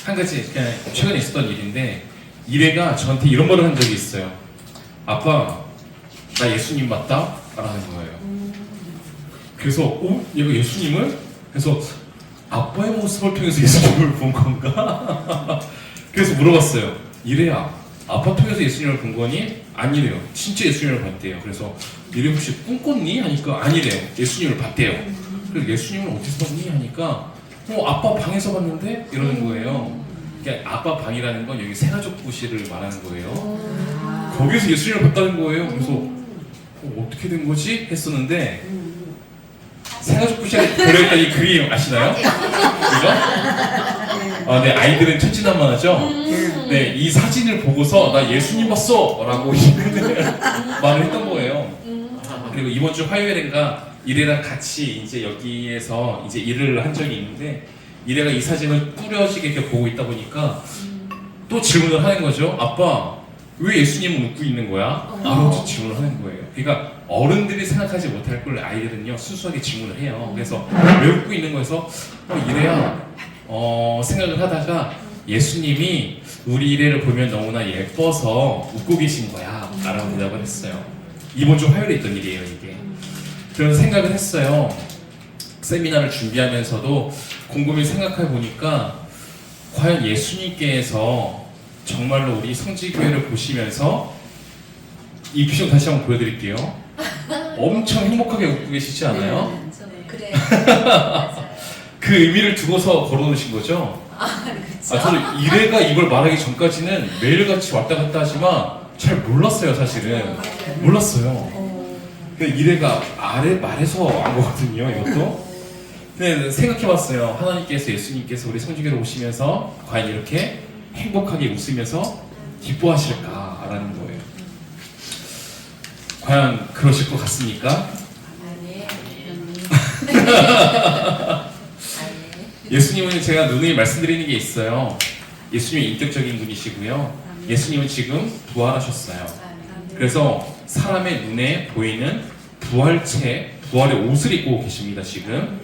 한 가지 최근에 있었던 일인데 이래가 저한테 이런 말을 한 적이 있어요. 아빠, 나 예수님 맞다? 라는 거예요. 그래서 얘가 예수님을? 그래서 아빠의 모습을 통해서 예수님을 본 건가? 그래서 물어봤어요. 이래야 아빠 통해서 예수님을 본 거니? 아니래요. 진짜 예수님을 봤대요. 그래서 이래 혹시 꿈꿨니? 하니까 아니래요. 예수님을 봤대요. 그래서 예수님을 어디서 봤니? 하니까 아빠 방에서 봤는데? 이러는 거예요. 그러니까 아빠 방이라는 건 여기 새가족부실을 말하는 거예요. 거기서 예수님을 봤다는 거예요. 그래서 어떻게 된 거지? 했었는데 새가족부실에 들어있던 이 그림 아시나요? 그죠? 네, 아이들은 천진난만하죠? 네, 이 사진을 보고서 나 예수님 봤어! 라고 말을 했던 거예요. 그리고 이번 주 화요일인가 이래랑 같이 이제 여기에서 이제 일을 한 적이 있는데 이래가 이 사진을 뚜렷이 이렇게 보고 있다 보니까 또 질문을 하는 거죠. 아빠, 왜 예수님은 웃고 있는 거야? 라고 질문을 하는 거예요. 그러니까 어른들이 생각하지 못할 걸 아이들은요 순수하게 질문을 해요. 그래서 왜 웃고 있는 거에서 이래야 생각을 하다가 예수님이 우리 이래를 보면 너무나 예뻐서 웃고 계신 거야 라고 대답을 했어요. 이번 주 화요일에 있던 일이에요 이게. 그런 생각을 했어요. 세미나를 준비하면서도 곰곰이 생각해 보니까 과연 예수님께서 정말로 우리 성지교회를 보시면서 이 비전 다시 한번 보여드릴게요. 엄청 행복하게 웃고 계시지 않아요? 그래. 그 의미를 두고서 걸어놓으신 거죠? 그렇죠. 저는 이래가 이걸 말하기 전까지는 매일같이 왔다 갔다 하지만 잘 몰랐어요 사실은. 몰랐어요. 이래가 말해서 안 거거든요 이것도. 근데 생각해봤어요. 하나님께서 예수님께서 우리 성지교회를 오시면서 과연 이렇게 행복하게 웃으면서 기뻐하실까라는 거예요. 과연 그러실 것 같습니까? 예수님은 제가 누누이 말씀드리는 게 있어요. 예수님은 인격적인 분이시고요. 예수님은 지금 부활하셨어요. 그래서 사람의 눈에 보이는 부활의 옷을 입고 계십니다. 지금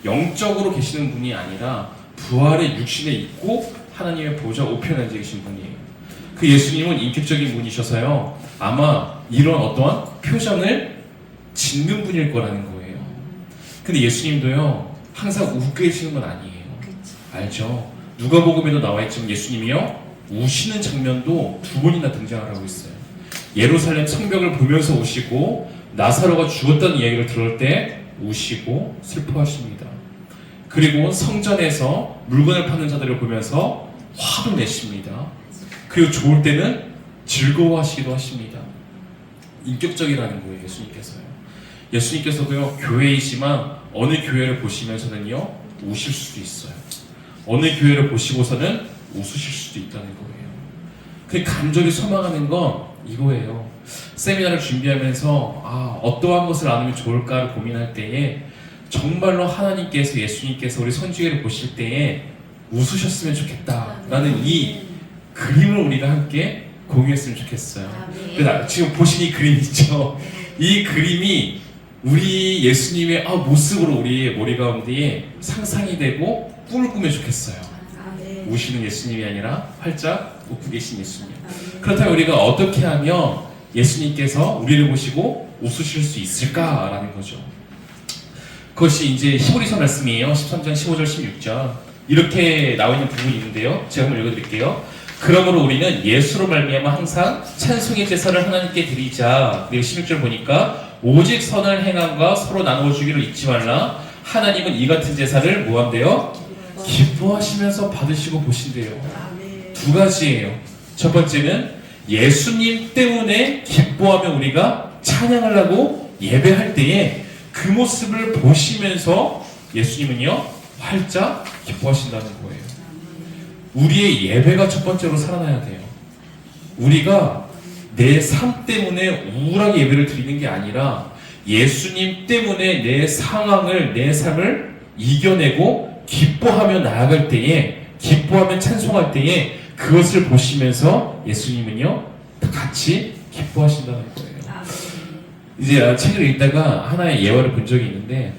영적으로 계시는 분이 아니라 부활의 육신에 입고 하나님의 보좌 우편에 앉아 계신 분이에요. 그 예수님은 인격적인 분이셔서요 아마 이런 어떠한 표정을 짓는 분일 거라는 거예요. 근데 예수님도요 항상 웃고 계시는 건 아니에요. 알죠? 누가복음에도 나와 있지만 예수님이요 우시는 장면도 2번이나 등장을 하고 있어요. 예루살렘 성벽을 보면서 우시고 나사로가 죽었다는 이야기를 들을 때 우시고 슬퍼하십니다. 그리고 성전에서 물건을 파는 자들을 보면서 화도 내십니다. 그리고 좋을 때는 즐거워하시기도 하십니다. 인격적이라는 거예요 예수님께서요. 예수님께서도요 교회이지만 어느 교회를 보시면서는요 우실 수도 있어요. 어느 교회를 보시고서는 웃으실 수도 있다는 거예요. 그 간절히 소망하는 건 이거예요. 세미나를 준비하면서 어떠한 것을 나누면 좋을까를 고민할 때에 정말로 하나님께서 예수님께서 우리 선지교회를 보실 때에 웃으셨으면 좋겠다라는 이 그림을 우리가 함께 공유했으면 좋겠어요. 지금 보신 이 그림 있죠? 이 그림이 우리 예수님의 모습으로 우리의 머리 가운데에 상상이 되고 꿈을 꾸면 좋겠어요. 우시는 예수님이 아니라 활짝 웃고 계신 예수님. 그렇다면 우리가 어떻게 하면 예수님께서 우리를 보시고 웃으실 수 있을까라는 거죠. 그것이 이제 히브리서 말씀이에요. 13장 15절 16절 이렇게 나와 있는 부분이 있는데요. 제가 한번 읽어드릴게요. 그러므로 우리는 예수로 말미암아 항상 찬송의 제사를 하나님께 드리자. 그리고 16절 보니까 오직 선을 행함과 서로 나누어주기를 잊지 말라. 하나님은 이 같은 제사를 뭐한대요? 기뻐하시면서 받으시고 보신대요. 두 가지예요. 첫 번째는 예수님 때문에 기뻐하며 우리가 찬양을 하고 예배할 때에 그 모습을 보시면서 예수님은요 활짝 기뻐하신다는 거예요. 우리의 예배가 첫 번째로 살아나야 돼요. 우리가 내 삶 때문에 우울하게 예배를 드리는 게 아니라 예수님 때문에 내 상황을, 내 삶을 이겨내고 기뻐하며 나아갈 때에, 기뻐하며 찬송할 때에 그것을 보시면서 예수님은요 같이 기뻐하신다는 거예요. 이제 책을 읽다가 하나의 예화를 본 적이 있는데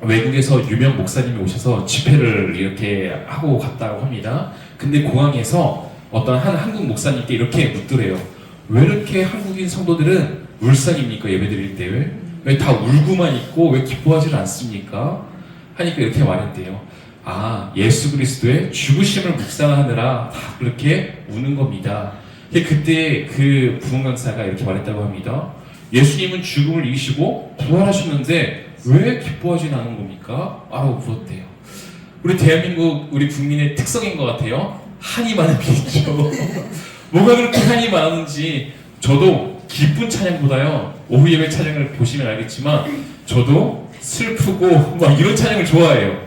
외국에서 유명 목사님이 오셔서 집회를 이렇게 하고 갔다고 합니다. 근데 공항에서 어떤 한 한국 목사님께 이렇게 묻더래요. 왜 이렇게 한국인 성도들은 울상입니까? 예배드릴 때 왜 다 울고만 있고 왜 기뻐하지 않습니까? 하니까 이렇게 말했대요. 아, 예수 그리스도의 죽으심을 묵상하느라 다 그렇게 우는 겁니다. 그때 그 부흥 강사가 이렇게 말했다고 합니다. 예수님은 죽음을 이기시고 부활하셨는데 왜 기뻐하지 않는 겁니까? 라고 물었대요. 우리 대한민국 우리 국민의 특성인 것 같아요. 한이 많은 편이죠. 뭐가 그렇게 한이 많은지. 저도 기쁜 찬양보다요, 오후 예배 찬양을 보시면 알겠지만 저도 슬프고 막 이런 찬양을 좋아해요.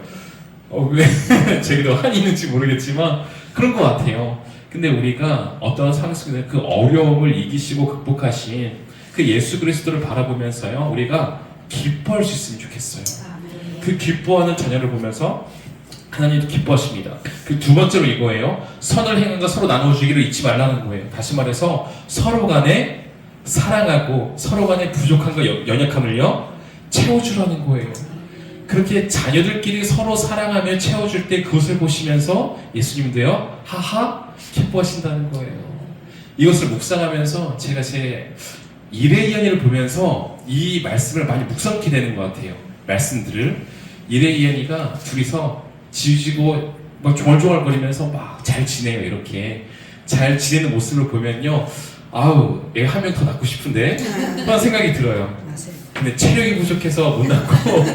왜 제게도 한이 있는지 모르겠지만 그런 것 같아요. 근데 우리가 어떤 상황 속에서 그 어려움을 이기시고 극복하신 그 예수 그리스도를 바라보면서요, 우리가 기뻐할 수 있으면 좋겠어요. 그 기뻐하는 자녀를 보면서 하나님도 기뻐하십니다. 그 두 번째로 이거예요. 선을 행함과 서로 나눠주기를 잊지 말라는 거예요. 다시 말해서 서로 간에 사랑하고 서로 간에 부족함과 연약함을요, 채워주라는 거예요. 그렇게 자녀들끼리 서로 사랑하며 채워줄 때 그것을 보시면서 예수님도요, 하하 기뻐하신다는 거예요. 이것을 묵상하면서 제가 제 일의 이야기를 보면서 이 말씀을 많이 묵상하게 되는 것 같아요. 말씀들을. 일의 이야기가 둘이서 지지고 막 조얼조얼거리면서 막 잘 지내요. 이렇게 잘 지내는 모습을 보면요, 아우, 애 한 명 더 낳고 싶은데 그런 생각이 들어요. 근데 체력이 부족해서 못 낳고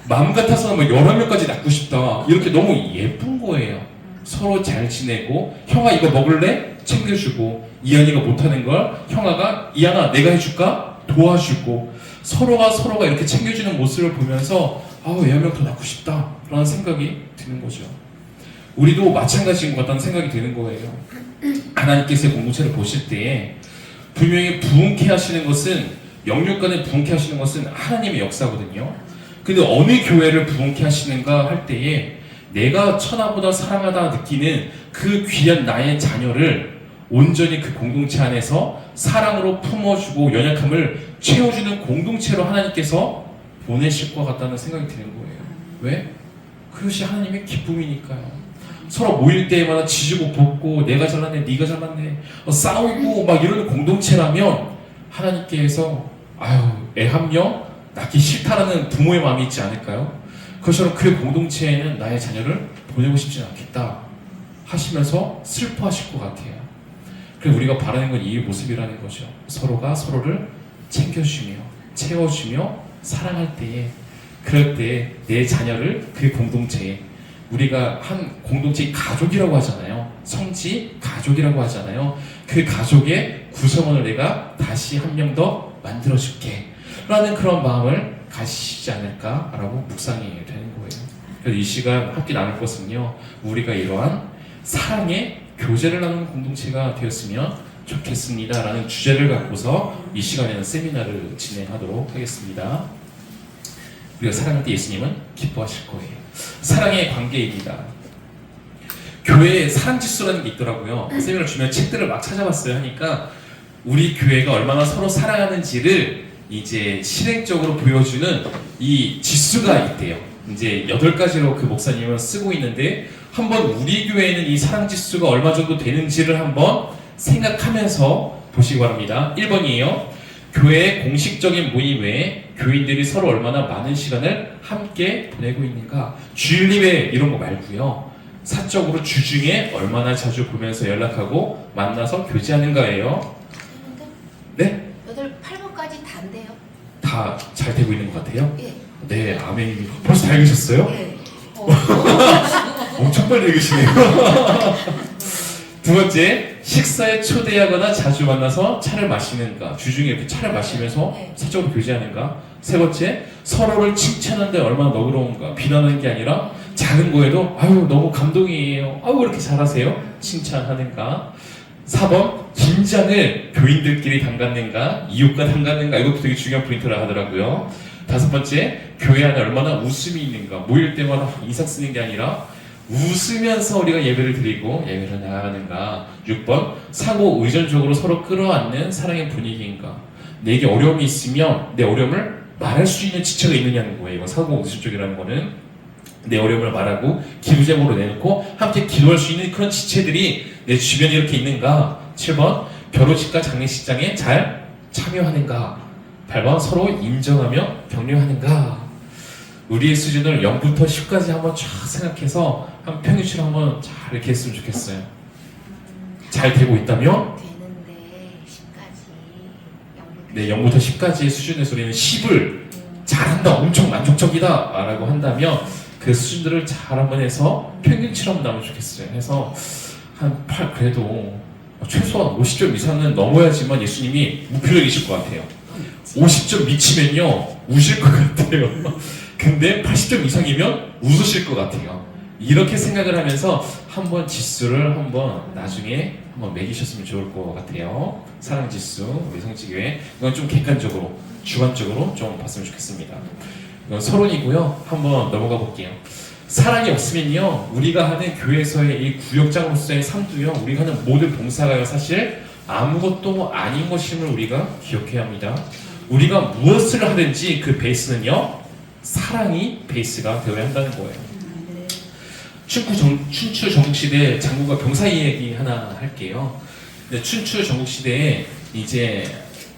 마음 같아서는 뭐 여러 명까지 낳고 싶다, 이렇게 너무 예쁜 거예요. 서로 잘 지내고, 형아 이거 먹을래? 챙겨주고, 이한이가 못하는 걸 형아가 이한아 내가 해줄까? 도와주고, 서로가 이렇게 챙겨주는 모습을 보면서 아우, 애 한 명 더 낳고 싶다 라는 생각이 드는 거죠. 우리도 마찬가지인 것 같다는 생각이 드는 거예요. 하나님께서의 공동체를 보실 때에 분명히 부흥케 하시는 것은, 영육간에 부흥케 하시는 것은 하나님의 역사거든요. 근데 어느 교회를 부흥케 하시는가 할 때에 내가 천하보다 사랑하다 느끼는 그 귀한 나의 자녀를 온전히 그 공동체 안에서 사랑으로 품어주고 연약함을 채워주는 공동체로 하나님께서 보내실 것 같다는 생각이 드는 거예요. 왜? 그것이 하나님의 기쁨이니까요. 서로 모일 때마다 지지고 볶고 내가 잘났네 네가 잘났네 싸우고 막 이러는 공동체라면 하나님께서 아유, 애 한 명 낳기 싫다라는 부모의 마음이 있지 않을까요? 그것처럼 그 공동체에는 나의 자녀를 보내고 싶지 않겠다 하시면서 슬퍼하실 것 같아요. 그래서 우리가 바라는 건 이 모습이라는 거죠. 서로가 서로를 챙겨주며 채워주며 사랑할 때에, 그럴 때 내 자녀를 그 공동체에, 우리가 한 공동체의 가족이라고 하잖아요. 성지 가족이라고 하잖아요. 그 가족의 구성원을 내가 다시 한 명 더 만들어줄게 라는 그런 마음을 가지시지 않을까라고 묵상이 되는 거예요. 그래서 이 시간 함께 나눌 것은요, 우리가 이러한 사랑의 교제를 나누는 공동체가 되었으면 좋겠습니다 라는 주제를 갖고서 이 시간에는 세미나를 진행하도록 하겠습니다. 우리가 사랑할 때 예수님은 기뻐하실 거예요. 사랑의 관계입니다. 교회에 사랑지수라는 게 있더라고요. 세미나를 주면 책들을 막 찾아봤어요. 하니까 우리 교회가 얼마나 서로 사랑하는지를 이제 실행적으로 보여주는 이 지수가 있대요. 이제 8가지로 그 목사님은 쓰고 있는데, 한번 우리 교회에는 이 사랑지수가 얼마 정도 되는지를 한번 생각하면서 보시기 바랍니다. 1번이에요. 교회의 공식적인 모임 외에 교인들이 서로 얼마나 많은 시간을 함께 보내고 있는가. 주일 예배 이런 거 말고요, 사적으로 주중에 얼마나 자주 보면서 연락하고 만나서 교제하는가예요. 네? 8번까지 다인데요. 다 잘 되고 있는 것 같아요? 예. 네, 아멘. 벌써 다 읽으셨어요? 예. 엄청 빨리 읽으시네요. 두 번째, 식사에 초대하거나 자주 만나서 차를 마시는가. 주중에 이렇게 차를 마시면서 사적으로 교제하는가. 세 번째, 서로를 칭찬하는데 얼마나 너그러운가. 비난하는 게 아니라 작은 거에도 아유 너무 감동이에요, 아유 이렇게 잘하세요, 칭찬하는가. 4번, 긴장을 교인들끼리 담갔는가, 이웃과 담갔는가. 이것도 되게 중요한 포인트라 하더라고요. 5번째, 교회 안에 얼마나 웃음이 있는가. 모일 때마다 인상 쓰는 게 아니라 웃으면서 우리가 예배를 드리고 예배를 나아가는가. 6번, 상호 의존적으로 서로 끌어안는 사랑의 분위기인가. 내게 어려움이 있으면 내 어려움을 말할 수 있는 지체가 있느냐는 거예요. 이건 사고 의식적이라는 거는 내 어려움을 말하고 기도 제목으로 내놓고 함께 기도할 수 있는 그런 지체들이 내 주변에 이렇게 있는가. 7번 결혼식과 장례식장에 잘 참여하는가. 8번 서로 인정하며 격려하는가. 우리의 수준을 0부터 10까지 한번 쫙 생각해서 한 평균치를 한번 잘 이렇게 했으면 좋겠어요. 잘 되고 있다면 되는데 10까지 네, 0부터 10까지의 수준에서 우리는 10을 잘한다, 엄청 만족적이다 라고 한다면 그 수준들을 잘 한번 해서 평균치로 한번 나오면 좋겠어요. 해서 한 8, 그래도 최소한 50점 이상은 넘어야지만 예수님이 무표정이 계실 것 같아요. 50점 미치면요 우실 것 같아요. 근데 80점 이상이면 웃으실 것 같아요. 이렇게 생각을 하면서 한번 지수를 한번 나중에 한번 매기셨으면 좋을 것 같아요. 사랑 지수 우리 성지교회 이건 좀 객관적으로 주관적으로 좀 봤으면 좋겠습니다. 이건 서론이고요. 한번 넘어가 볼게요. 사랑이 없으면요 우리가 하는 교회에서의 이 구역장으로서의 삶도요 우리가 하는 모든 봉사가요 사실 아무것도 아닌 것임을 우리가 기억해야 합니다. 우리가 무엇을 하든지 그 베이스는요 사랑이 베이스가 되어야 한다는 거예요. 춘추 전국시대 장군과 병사 이야기 하나 할게요. 춘추 전국시대에 이제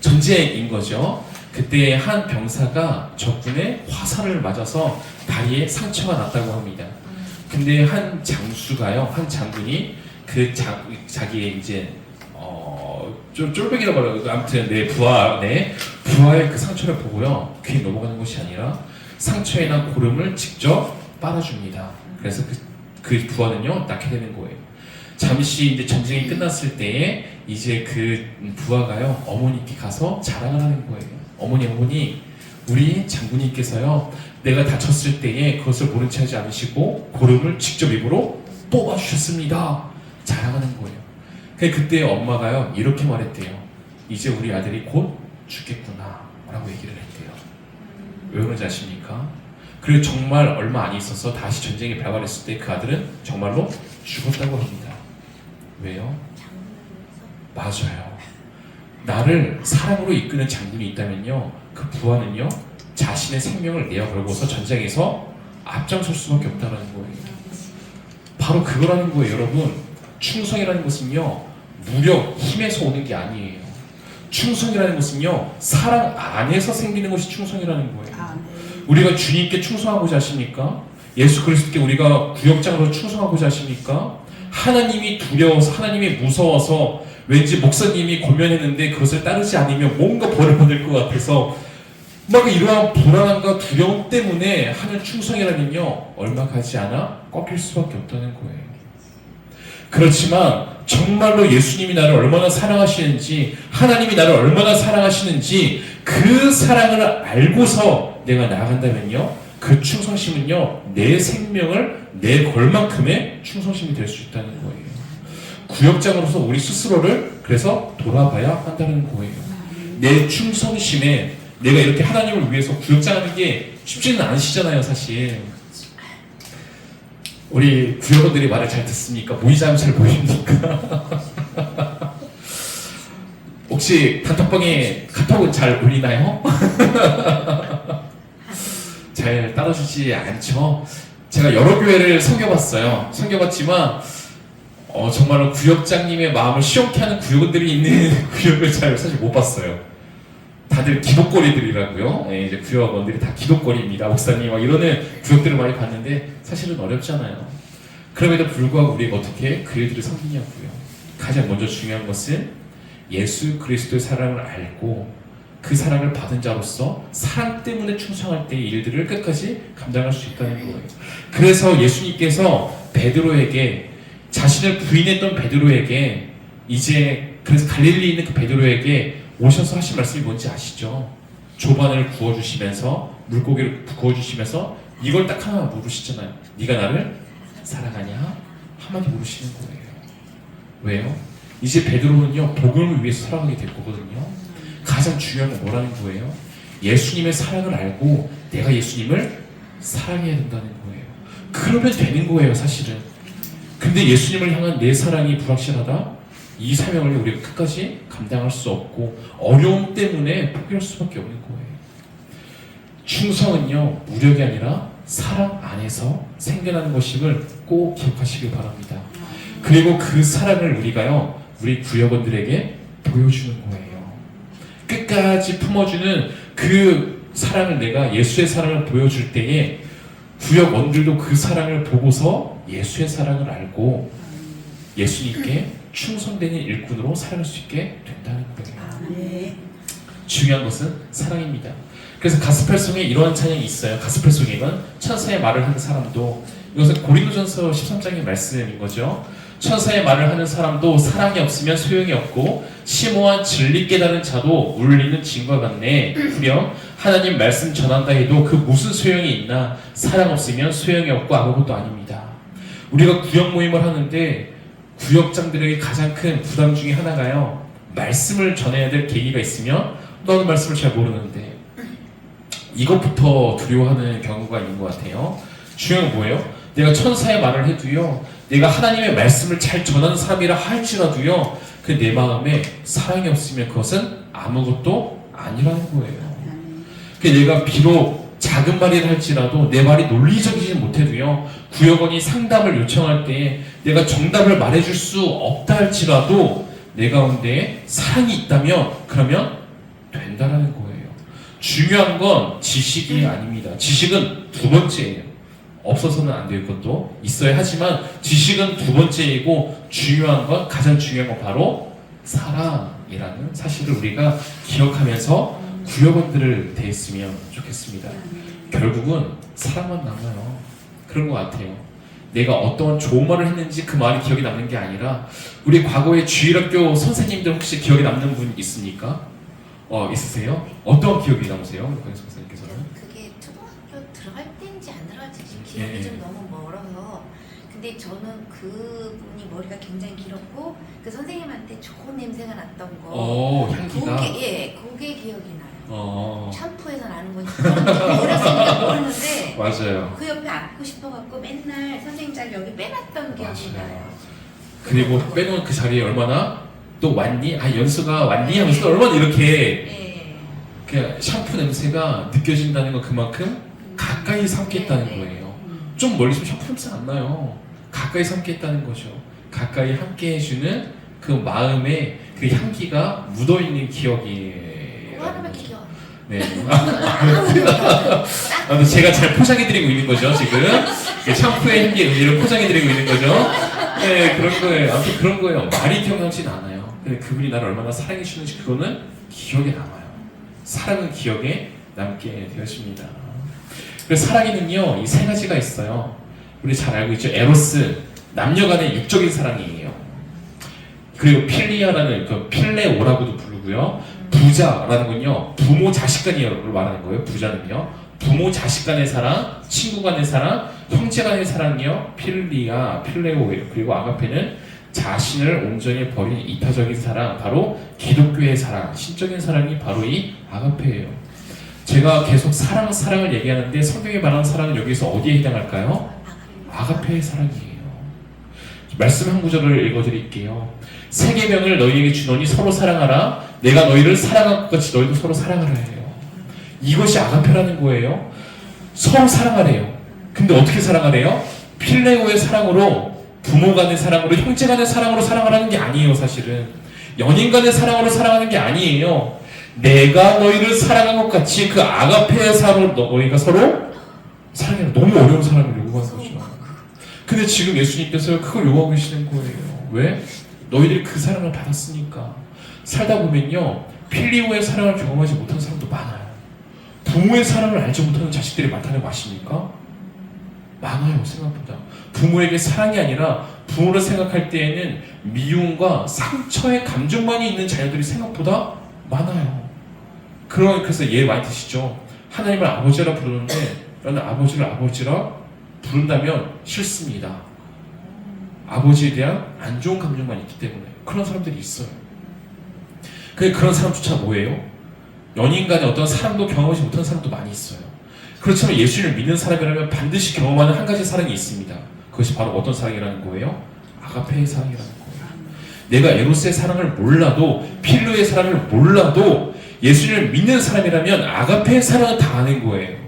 전쟁인 거죠. 그때 한 병사가 적군의 화살을 맞아서 다리에 상처가 났다고 합니다. 근데 한 장수가요, 한 장군이 그 자기의 이제 좀 쫄백이라고 하려고 아무튼 부하의 그 상처를 보고요 그게 넘어가는 것이 아니라 상처에 난 고름을 직접 빨아줍니다. 그래서 그 부하는요 낫게 되는 거예요. 잠시 이제 전쟁이 끝났을 때에 이제 그 부하가요 어머니께 가서 자랑을 하는 거예요. 어머니 우리 장군님께서요 내가 다쳤을 때에 그것을 모른 체 하지 않으시고 고름을 직접 입으로 뽑아주셨습니다. 자랑하는 거예요. 그때 엄마가요 이렇게 말했대요. 이제 우리 아들이 곧 죽겠구나 라고 얘기를 했대요. 왜 그런지 아십니까? 그리고 정말 얼마 안 있어서 다시 전쟁이 발발했을 때 그 아들은 정말로 죽었다고 합니다. 왜요? 맞아요. 나를 사랑으로 이끄는 장군이 있다면요 그 부하는요 자신의 생명을 내어 걸고서 전쟁에서 앞장설 수밖에 없다는 거예요. 바로 그거라는 거예요. 여러분 충성이라는 것은요 무력, 힘에서 오는 게 아니에요. 충성이라는 것은요 사랑 안에서 생기는 것이 충성이라는 거예요. 우리가 주님께 충성하고자 하십니까? 예수 그리스도께 우리가 구역장으로 충성하고자 하십니까? 하나님이 두려워서 하나님이 무서워서 왠지 목사님이 권면했는데 그것을 따르지 않으면 뭔가 벌을 받을 것 같아서 막 이러한 불안함과 두려움 때문에 하는 충성이라면요 얼마 가지 않아 꺾일 수밖에 없다는 거예요. 그렇지만 정말로 예수님이 나를 얼마나 사랑하시는지 하나님이 나를 얼마나 사랑하시는지 그 사랑을 알고서 내가 나아간다면요 그 충성심은요 내 생명을 내걸 만큼의 충성심이 될 수 있다는 거예요. 구역장으로서 우리 스스로를 그래서 돌아봐야 한다는 거예요. 내 충성심에 내가 이렇게 하나님을 위해서 구역장하는 게 쉽지는 않으시잖아요 사실. 우리 구역원들이 말을 잘 듣습니까? 모이자면 잘 보입니까? 혹시 단톡방에 카톡은 잘 올리나요? 잘 따라주지 않죠? 제가 여러 교회를 섬겨봤어요. 섬겨봤지만 정말로 구역장님의 마음을 시원케 하는 구역원들이 있는 구역을 잘 사실 못 봤어요. 다들 기독거리들이라고요. 네, 이제 구역원들이 다 기독거리입니다. 목사님 막 이러는 구역들을 많이 봤는데 사실은 어렵잖아요. 그럼에도 불구하고 우리가 어떻게 그 일들을 섬기냐고요. 가장 먼저 중요한 것은 예수 그리스도의 사랑을 알고 그 사랑을 받은 자로서 사랑 때문에 충성할 때의 일들을 끝까지 감당할 수 있다는 거예요. 그래서 예수님께서 베드로에게 자신을 부인했던 베드로에게 이제 그래서 갈릴리에 있는 그 베드로에게 오셔서 하신 말씀이 뭔지 아시죠? 조반을 구워주시면서 물고기를 구워주시면서 이걸 딱 하나 물으시잖아요. 네가 나를 사랑하냐? 한마디 물으시는 거예요. 왜요? 이제 베드로는요 복음을 위해서 살아가게 될 거거든요. 가장 중요한 건 뭐라는 거예요? 예수님의 사랑을 알고 내가 예수님을 사랑해야 된다는 거예요. 그러면 되는 거예요 사실은. 근데 예수님을 향한 내 사랑이 불확실하다? 이 사명을 우리가 끝까지 감당할 수 없고 어려움 때문에 포기할 수밖에 없는 거예요. 충성은요, 무력이 아니라 사랑 안에서 생겨나는 것임을 꼭 기억하시길 바랍니다. 그리고 그 사랑을 우리가요, 우리 구역원들에게 보여주는 거예요. 끝까지 품어주는 그 사랑을 내가 예수의 사랑을 보여줄 때에 구역원들도 그 사랑을 보고서 예수의 사랑을 알고 예수님께 충성되는 일꾼으로 살아갈 수 있게 된다는 거예요. 중요한 것은 사랑입니다. 그래서 가스펠송에 이러한 찬양이 있어요. 가스펠송에는 천사의 말을 하는 사람도, 이것은 고린도전서 13장의 말씀인 거죠. 천사의 말을 하는 사람도 사랑이 없으면 소용이 없고 심오한 진리 깨달은 자도 물리는 진과 같네. 후렴 하나님 말씀 전한다 해도 그 무슨 소용이 있나. 사랑 없으면 소용이 없고 아무것도 아닙니다. 우리가 구역 모임을 하는데 구역장들에게 가장 큰 부담 중에 하나가요, 말씀을 전해야 될 계기가 있으면 너는 말씀을 잘 모르는데, 이것부터 두려워하는 경우가 있는 것 같아요. 중요한 건 뭐예요? 내가 천사의 말을 해도요, 내가 하나님의 말씀을 잘 전하는 사람이라 할지라도요, 그 내 마음에 사랑이 없으면 그것은 아무것도 아니라는 거예요. 그 내가 비록 작은 말이라 할지라도 내 말이 논리적이지 못해도요, 구역원이 상담을 요청할 때 내가 정답을 말해줄 수 없다 할지라도 내 가운데 사랑이 있다면 그러면 된다라는 거예요. 중요한 건 지식이 아닙니다. 지식은 두 번째예요. 없어서는 안 될 것도 있어야 하지만 지식은 두 번째이고, 중요한 건, 가장 중요한 건 바로 사랑이라는 사실을 우리가 기억하면서 구역원들을 대했으면 좋겠습니다. 결국은 사랑만 남아요. 그런 것 같아요. 내가 어떤 좋은 말을 했는지 그 말이 기억에 남는 게 아니라, 우리 과거의 주일학교 선생님들 혹시 기억에 남는 분 있습니까? 있으세요? 어떤 기억이 남으세요? 박혜수 선생님께서는? 그게 초등학교 들어갈 때인지 안 들어갈 때인지 기억이 좀 너무 멀어서, 근데 저는 그분이 머리가 굉장히 길었고 그 선생님한테 좋은 냄새가 났던 거, 향기가? 그게 기억이 나요. 샴푸에서 나는 건지 어렸으니까 모르는데 맞아요. 그 옆에 앉고 싶어갖고 맨날 선생님 자리 여기 빼놨던 기억이 나요. 그리고 빼놓은 그 자리에 얼마나 또 왔니? 연수가 왔니? 하면서 얼마나 이렇게 그냥 샴푸 냄새가 느껴진다는 건 그만큼 가까이 삼겠다는 거예요. 좀 멀리 있으면 샴푸 냄새 안 나요. 가까이 삼겠다는 거죠. 가까이 함께 해주는 그 마음에 그 향기가 묻어있는 기억이에요. 하나밖에 기억 안 네. 제가 잘 포장해드리고 있는 거죠, 지금. 샴푸의 향기의 의미를 포장해드리고 있는 거죠. 네, 그런 거예요. 아무튼 그런 거예요. 말이 기억나진 않아요. 근데 그분이 나를 얼마나 사랑해주는지 그거는 기억에 남아요. 사랑은 기억에 남게 되었습니다. 그래서 사랑에는요, 이 세 가지가 있어요. 우리 잘 알고 있죠? 에로스, 남녀 간의 육적인 사랑이에요. 그리고 필리아라는, 필레오라고도 부르고요. 부자라는 건요, 부모 자식 간을 말하는 거예요. 부자는요, 부모 자식 간의 사랑, 친구 간의 사랑, 형제 간의 사랑이요, 필리아, 필레오예요. 그리고 아가페는 자신을 온전히 버린 이타적인 사랑, 바로 기독교의 사랑, 신적인 사랑이 바로 이 아가페예요. 제가 계속 사랑을 얘기하는데 성경에 말하는 사랑은 여기서 어디에 해당할까요? 아가페의 사랑이에요. 말씀 한 구절을 읽어드릴게요. 새 계명을 너희에게 주노니 서로 사랑하라. 내가 너희를 사랑한 것 같이 너희도 서로 사랑하라 해요. 이것이 아가페라는 거예요. 서로 사랑하래요. 근데 어떻게 사랑하래요? 필레오의 사랑으로, 부모 간의 사랑으로, 형제 간의 사랑으로 사랑하라는 게 아니에요. 사실은 연인 간의 사랑으로 사랑하는 게 아니에요. 내가 너희를 사랑한 것 같이 그 아가페의 사랑으로 너희가 서로 사랑해라. 너무 어려운 사랑을 요구하는 거죠. 근데 지금 예수님께서 그걸 요구하고 계시는 거예요. 왜? 너희들이 그 사랑을 받았으니까. 살다 보면요, 필리오의 사랑을 경험하지 못한 사람도 많아요. 부모의 사랑을 알지 못하는 자식들이 많다는 거 아십니까? 많아요. 생각보다. 부모에게 사랑이 아니라 부모를 생각할 때에는 미움과 상처의 감정만이 있는 자녀들이 생각보다 많아요. 그래서 예를 많이 드시죠. 하나님을 아버지라 부르는데 나는 아버지를 아버지라 부른다면 싫습니다. 아버지에 대한 안 좋은 감정만 있기 때문에. 그런 사람들이 있어요. 근데 그런 사람조차 뭐예요? 연인 간에 어떤 사랑도 경험하지 못한 사람도 많이 있어요. 그렇지만 예수를 믿는 사람이라면 반드시 경험하는 한 가지 사랑이 있습니다. 그것이 바로 어떤 사랑이라는 거예요? 아가페의 사랑이라는 거예요. 내가 에로스의 사랑을 몰라도, 필로의 사랑을 몰라도 예수를 믿는 사람이라면 아가페의 사랑은 다 아는 거예요.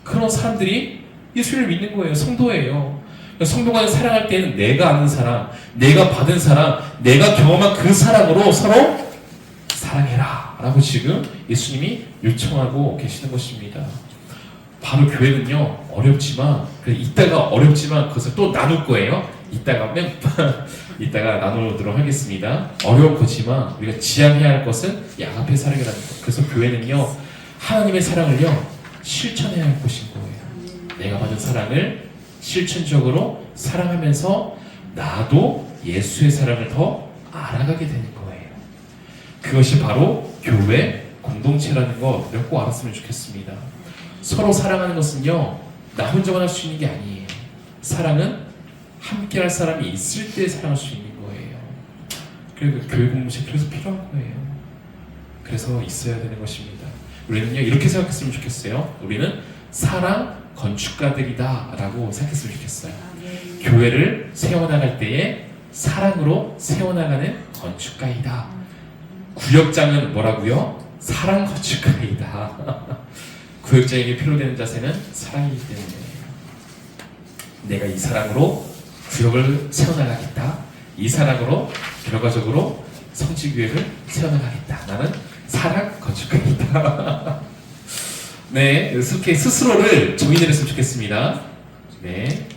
그런 사람들이 예수를 믿는 거예요. 성도예요. 성도가 사랑할 때는 내가 아는 사랑, 내가 받은 사랑, 내가 경험한 그 사랑으로 서로 사랑해라 라고 지금 예수님이 요청하고 계시는 것입니다. 바로 교회는요, 어렵지만, 이따가 어렵지만 그것을 또 나눌 거예요. 이따가 나누도록 하겠습니다. 어려운 거지만 우리가 지향해야 할 것은 양앞의 사랑이라는 것. 그래서 교회는요, 하나님의 사랑을요, 실천해야 할 것인 거예요. 내가 받은 사랑을 실천적으로 사랑하면서 나도 예수의 사랑을 더 알아가게 되는 거예요. 그것이 바로 교회 공동체라는 거 꼭 알았으면 좋겠습니다. 서로 사랑하는 것은요, 나 혼자만 할 수 있는 게 아니에요. 사랑은 함께 할 사람이 있을 때 사랑할 수 있는 거예요. 그리고 교회 공동체 그래서 필요한 거예요. 그래서 있어야 되는 것입니다. 우리는요, 이렇게 생각했으면 좋겠어요. 우리는 사랑 건축가들이다 라고 생각했으면 좋겠어요. 교회를 세워나갈 때에 사랑으로 세워나가는 건축가이다. 구역장은 뭐라고요? 사랑 건축가이다. 구역장에게 필요되는 자세는 사랑이기 때문에 내가 이 사랑으로 구역을 세워나가겠다. 이 사랑으로 결과적으로 성지교회를 세워나가겠다. 나는 사랑 건축가이다. 네, 이렇게 스스로를 정의 내렸으면 좋겠습니다. 네,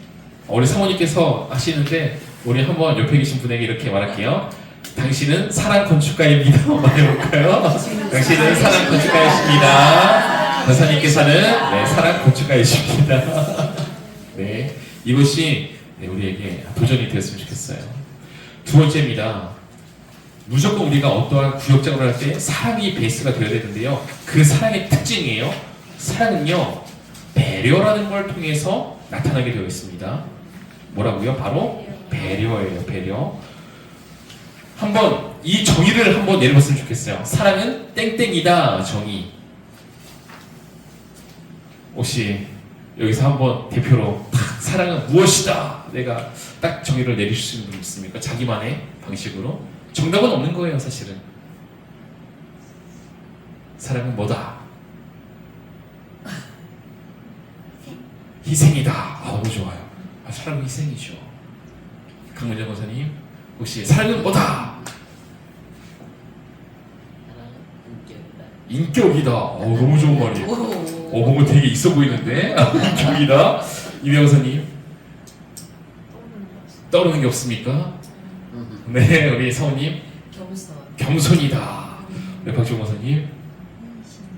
우리 사모님께서 하시는데 우리 한번 옆에 계신 분에게 이렇게 말할게요. 당신은 사랑 건축가입니다. 말해볼까요? 당신은 사랑 건축가이십니다. 여사님께서는 네, 사랑 건축가이십니다. 네, 이것이 우리에게 도전이 되었으면 좋겠어요. 두 번째입니다. 무조건 우리가 어떠한 구역장을 할 때 사랑이 베이스가 되어야 되는데요. 그 사랑의 특징이에요. 사랑은요, 배려라는 걸 통해서 나타나게 되어 있습니다. 뭐라고요? 바로 배려예요. 배려. 한번 이 정의를 한번 내려봤으면 좋겠어요. 사랑은 땡땡이다. 정의. 혹시 여기서 한번 대표로 사랑은 무엇이다. 내가 딱 정의를 내리실 수 있는 분 있습니까? 자기만의 방식으로. 정답은 없는 거예요, 사실은. 사랑은 뭐다? 희생이다. 너무 좋아요. 사랑은 희생이죠. 강문정 권사님, 혹시 사랑은 뭐다? 인격이다. 너무 좋은 말이에요. 뭔가 되게 있어 보이는데. 인격이다. 이명 권사님, 떠오르는 게 없습니까? 네, 우리 사모님, 겸손이다. 네, 박지원 권사님,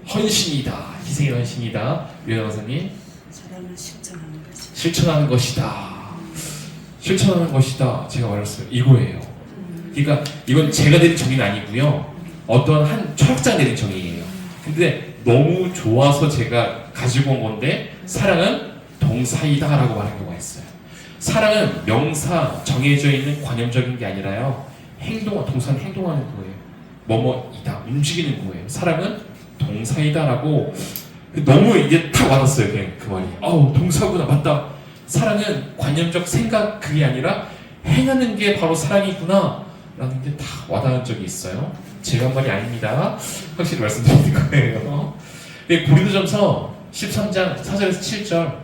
헌신이다. 희생의 헌신이다. 유현 권사님, 사랑을 실천하는 것이. 실천하는 것이다. 실천하는 것이다. 제가 말했어요. 이거예요. 그러니까 이건 제가 내린 정의는 아니고요. 어떤 한 철학자가 내린 정의예요. 근데 너무 좋아서 제가 가지고 온 건데, 사랑은 동사이다라고 말한 경우가 있어요. 사랑은 명사 정해져 있는 관념적인 게 아니라요. 동사는 행동하는 거예요. 뭐뭐이다, 움직이는 거예요. 사랑은 동사이다라고. 너무 이게 탁 와닿았어요. 그냥 그 말이. 동사구나. 맞다. 사랑은 관념적 생각 그게 아니라 행하는 게 바로 사랑이구나 라는 게 탁 와닿은 적이 있어요. 제가 한 말이 아닙니다. 확실히 말씀드리는 거예요. 고린도전서 13장 4절에서 7절,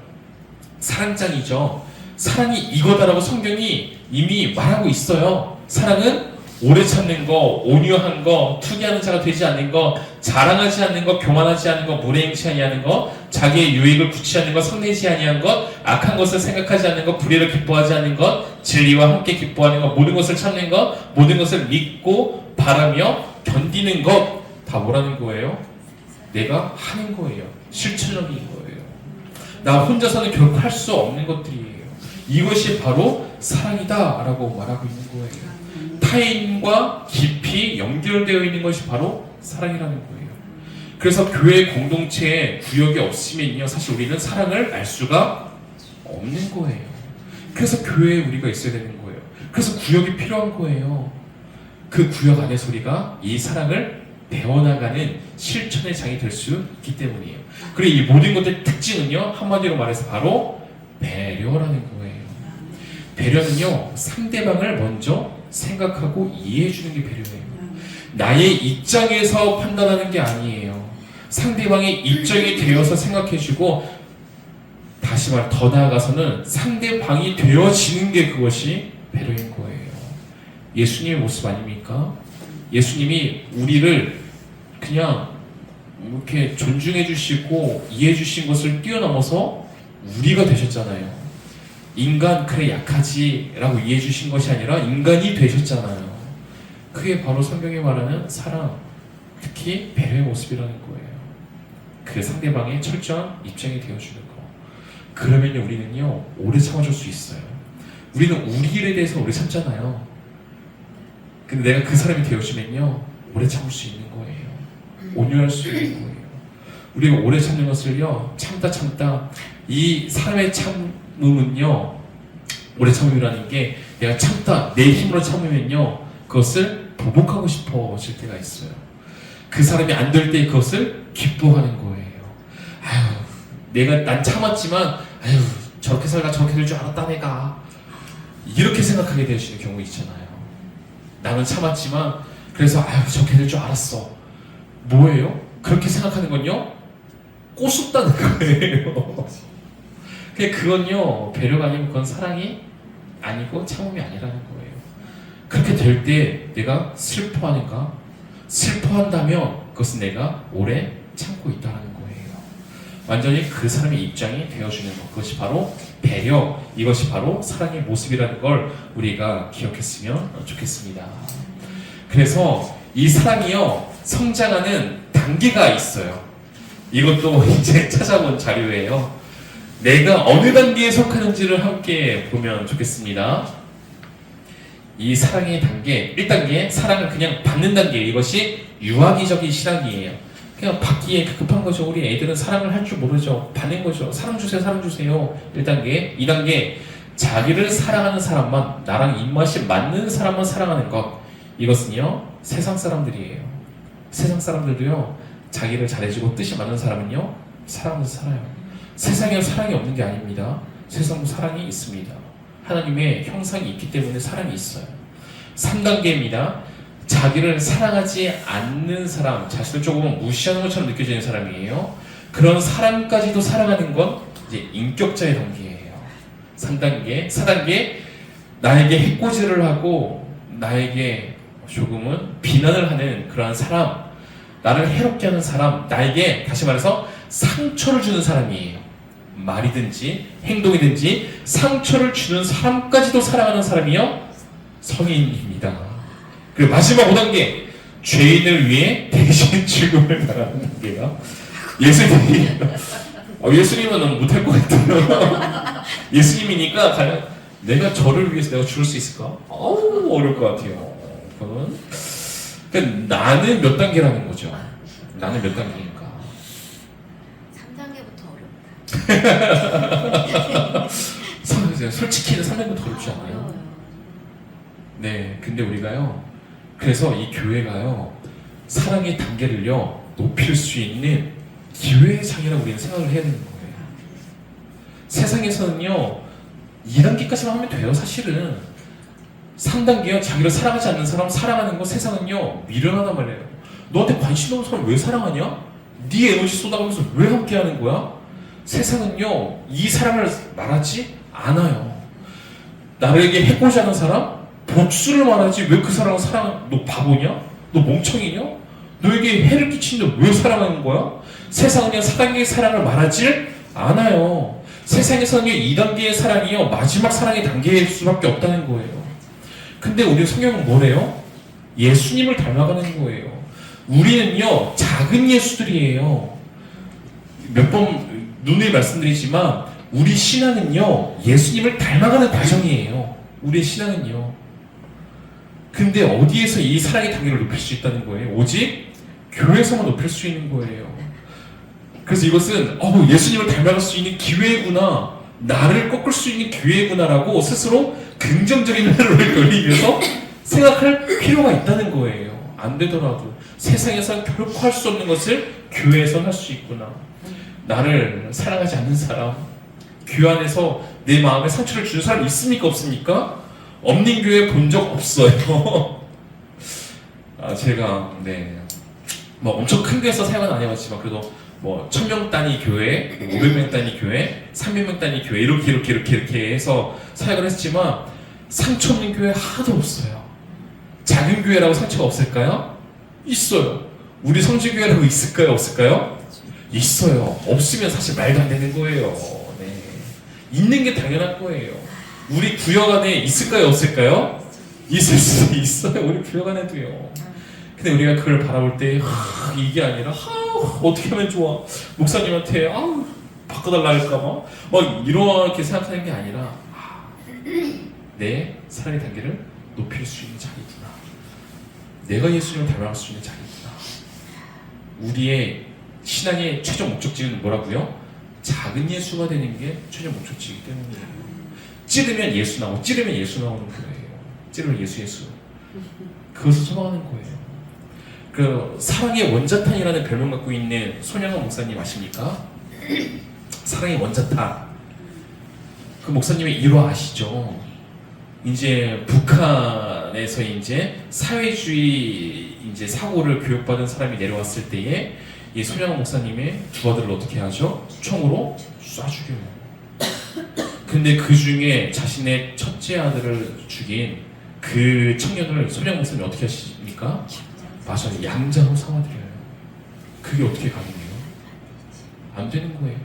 사랑장이죠. 사랑이 이거다라고 성경이 이미 말하고 있어요. 사랑은 오래 참는 거, 온유한 거, 투기하는 자가 되지 않는 거, 자랑하지 않는 거, 교만하지 않는 거, 무례행치 아니하는 거, 자기의 유익을 구취하는 것, 성내지 아니한 것, 악한 것을 생각하지 않는 것, 불의를 기뻐하지 않는 것, 진리와 함께 기뻐하는 것, 모든 것을 참는 것, 모든 것을 믿고 바라며 견디는 것. 다 뭐라는 거예요? 내가 하는 거예요. 실천적인 거예요. 나 혼자서는 결코 할 수 없는 것들이에요. 이것이 바로 사랑이다 라고 말하고 있는 거예요. 타인과 깊이 연결되어 있는 것이 바로 사랑이라는 거예요. 그래서 교회 공동체에 구역이 없으면요, 사실 우리는 사랑을 알 수가 없는 거예요. 그래서 교회에 우리가 있어야 되는 거예요. 그래서 구역이 필요한 거예요. 그 구역 안에서 우리가 이 사랑을 배워나가는 실천의 장이 될 수 있기 때문이에요. 그리고 이 모든 것들의 특징은요, 한마디로 말해서 바로 배려라는 거예요. 배려는요, 상대방을 먼저 생각하고 이해해주는 게 배려예요. 나의 입장에서 판단하는 게 아니에요. 상대방의 입장이 되어서 생각해주고 다시 말 더 나아가서는 상대방이 되어지는 게 그것이 배려인 거예요. 예수님의 모습 아닙니까? 예수님이 우리를 그냥 이렇게 존중해 주시고 이해해 주신 것을 뛰어넘어서 우리가 되셨잖아요. 인간 그래 약하지 라고 이해해 주신 것이 아니라 인간이 되셨잖아요. 그게 바로 성경이 말하는 사랑, 특히 배려의 모습이라는 거예요. 그 상대방의 철저한 입장이 되어주는 거. 그러면 우리는요 오래 참아줄 수 있어요. 우리는 우리 일에 대해서 오래 참잖아요. 근데 내가 그 사람이 되어주면요 오래 참을 수 있는 거예요. 온유할 수 있는 거예요. 우리가 오래 참는 것을요 참다 이 사람의 참음은요 오래 참음이라는 게 내가 참다 내 힘으로 참으면요 그것을 보복하고 싶어질 때가 있어요. 그 사람이 안 될 때 그것을 기뻐하는 거예요. 난 참았지만 저렇게 살다 저렇게 될 줄 알았다 내가 이렇게 생각하게 되시는 경우 있잖아요. 나는 참았지만 그래서 저렇게 될 줄 알았어. 뭐예요? 그렇게 생각하는 건요 꼬숩다는 거예요. 그건요 배려가 아니면 그건 사랑이 아니고 참음이 아니라는 거예요. 그렇게 될 때 내가 슬퍼하는가? 슬퍼한다면 그것은 내가 오래 참고 있다는 거예요. 완전히 그 사람의 입장이 되어주는 것, 그것이 바로 배려, 이것이 바로 사랑의 모습이라는 걸 우리가 기억했으면 좋겠습니다. 그래서 이 사랑이요 성장하는 단계가 있어요. 이것도 이제 찾아본 자료예요. 내가 어느 단계에 속하는지를 함께 보면 좋겠습니다. 이 사랑의 단계, 1단계 사랑을 그냥 받는 단계, 이것이 유아기적인 신앙이에요. 그냥 받기에 급한 거죠. 우리 애들은 사랑을 할 줄 모르죠. 받는 거죠. 사랑 주세요, 사랑 주세요. 1단계. 2단계 자기를 사랑하는 사람만, 나랑 입맛이 맞는 사람만 사랑하는 것. 이것은요 세상 사람들이에요. 세상 사람들도요 자기를 잘해주고 뜻이 맞는 사람은요 사랑하면서 살아요. 세상에 사랑이 없는 게 아닙니다. 세상도 사랑이 있습니다. 하나님의 형상이 있기 때문에 사랑이 있어요. 3단계입니다. 자기를 사랑하지 않는 사람, 자신을 조금 무시하는 것처럼 느껴지는 사람이에요. 그런 사람까지도 사랑하는 건 이제 인격자의 단계예요. 3단계, 4단계 나에게 해코지를 하고 나에게 조금은 비난을 하는 그러한 사람, 나를 해롭게 하는 사람, 나에게 다시 말해서 상처를 주는 사람이에요. 말이든지 행동이든지 상처를 주는 사람까지도 사랑하는 사람이요 성인입니다. 그리고 마지막 5단계 죄인을 위해 대신 죽음을 당하는 단계가 예수님은 못할 것 같아요. 예수님이니까 과연 내가 저를 위해서 내가 죽을 수 있을까? 어려울 것 같아요. 그건 그러니까 나는 몇 단계라는 거죠. 나는 몇 단계인가? 3단계부터 어렵다. 솔직히는 3단계부터 어렵지 않아요? 네, 근데 우리가요 그래서 이 교회가요 사랑의 단계를요 높일 수 있는 기회의 장이라고 우리는 생각을 해야 되는 거예요. 세상에서는요 2단계까지만 하면 돼요. 사실은 3단계요 자기를 사랑하지 않는 사람 사랑하는 거 세상은요 미련하단 말이에요. 너한테 관심 없는 사람 왜 사랑하냐? 네 에너지 쏟아가면서 왜 함께하는 거야? 세상은요 이 사랑을 말하지 않아요. 나에게 해코지 하는 사람 복수를 말하지 왜 그 사람을 사랑해? 너 바보냐? 너 멍청이냐? 너에게 해를 끼치는데 왜 사랑하는 거야? 세상은 그냥 4단계의 사랑을 말하지 않아요. 세상에서는 2단계의 사랑이요 마지막 사랑의 단계일 수밖에 없다는 거예요. 근데 우리 성경은 뭐래요? 예수님을 닮아가는 거예요. 우리는요 작은 예수들이에요. 몇 번 누누이 말씀드리지만 우리 신앙은요 예수님을 닮아가는 과정이에요. 우리의 신앙은요. 근데 어디에서 이 사랑의 단계를 높일 수 있다는 거예요? 오직 교회에서만 높일 수 있는 거예요. 그래서 이것은 예수님을 닮아갈 수 있는 기회구나, 나를 꺾을 수 있는 기회구나라고 스스로 긍정적인 회로를 돌리면서 생각할 필요가 있다는 거예요. 안 되더라도 세상에선 결코 할 수 없는 것을 교회에서 할 수 있구나. 나를 사랑하지 않는 사람, 교회 안에서 내 마음에 상처를 주는 사람이 있습니까? 없습니까? 없는 교회 본 적 없어요. 제가 뭐 엄청 큰 교회에서 사역은 안 해봤지만 그래도 뭐 1000명 단위 교회, 500명 단위 교회, 300명 단위 교회 이렇게 해서 사역을 했지만 상처 없는 교회 하나도 없어요. 작은 교회라고 상처가 없을까요? 있어요. 우리 성지교회라고 있을까요? 없을까요? 있어요. 없으면 사실 말도 안 되는 거예요. 네. 있는 게 당연한 거예요. 우리 구역 안에 있을까요? 없을까요? 있을 수 있어요. 우리 구역 안에도요. 근데 우리가 그걸 바라볼 때 이게 아니라 어떻게 하면 좋아? 목사님한테 바꿔달라 할까봐 막 이렇게 생각하는 게 아니라 내 사랑의 단계를 높일 수 있는 자리구나. 내가 예수님을 닮아갈 수 있는 자리구나. 우리의 신앙의 최종 목적지는 뭐라고요? 작은 예수가 되는 게 최종 목적지이기 때문이에요. 찌르면 예수 나오고 찌르면 예수 나오는 거예요. 찌르면 예수 그것을 소망하는 거예요. 그 사랑의 원자탄이라는 별명 갖고 있는 손양원 목사님 아십니까? 사랑의 원자탄. 그 목사님의 일화 아시죠? 이제 북한에서 이제 사회주의 이제 사고를 교육받은 사람이 내려왔을 때에 이 손양원 목사님의 두 아들을 어떻게 하죠? 총으로 쏴 죽여요. 근데 그 중에 자신의 첫째 아들을 죽인 그 청년을 손양원 목사님이 어떻게 하십니까? 맞아요. 양자로 삼아드려요. 그게 어떻게 가능해요? 안 되는 거예요.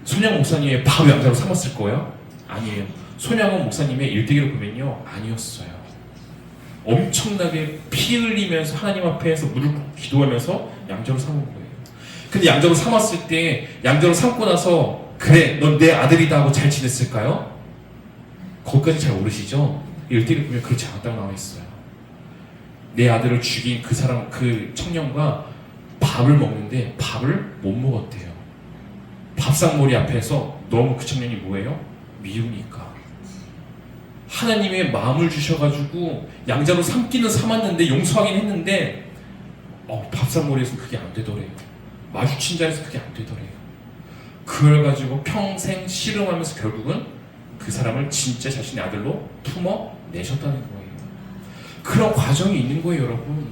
손양원 목사님의 바로 양자로 삼았을 거예요? 아니에요. 손양원 목사님의 일대기를 보면요, 아니었어요. 엄청나게 피 흘리면서 하나님 앞에서 무릎 꿇고 기도하면서 양자로 삼은 거예요. 근데 양자로 삼았을 때 양자로 삼고 나서 그래 넌 내 아들이다 하고 잘 지냈을까요? 거기까지 잘 모르시죠? 일대기를 보면 그렇지 않았다고 나와 있어요. 내 아들을 죽인 그 사람, 그 청년과 밥을 먹는데 밥을 못 먹었대요. 밥상머리 앞에서 너무 그 청년이 뭐예요? 미우니까. 하나님의 마음을 주셔가지고 양자로 삼기는 삼았는데 용서하긴 했는데 밥상머리에서 그게 안 되더래요. 마주친 자에서 그게 안 되더래요. 그걸 가지고 평생 씨름하면서 결국은 그 사람을 진짜 자신의 아들로 품어내셨다는 거예요. 그런 과정이 있는 거예요, 여러분.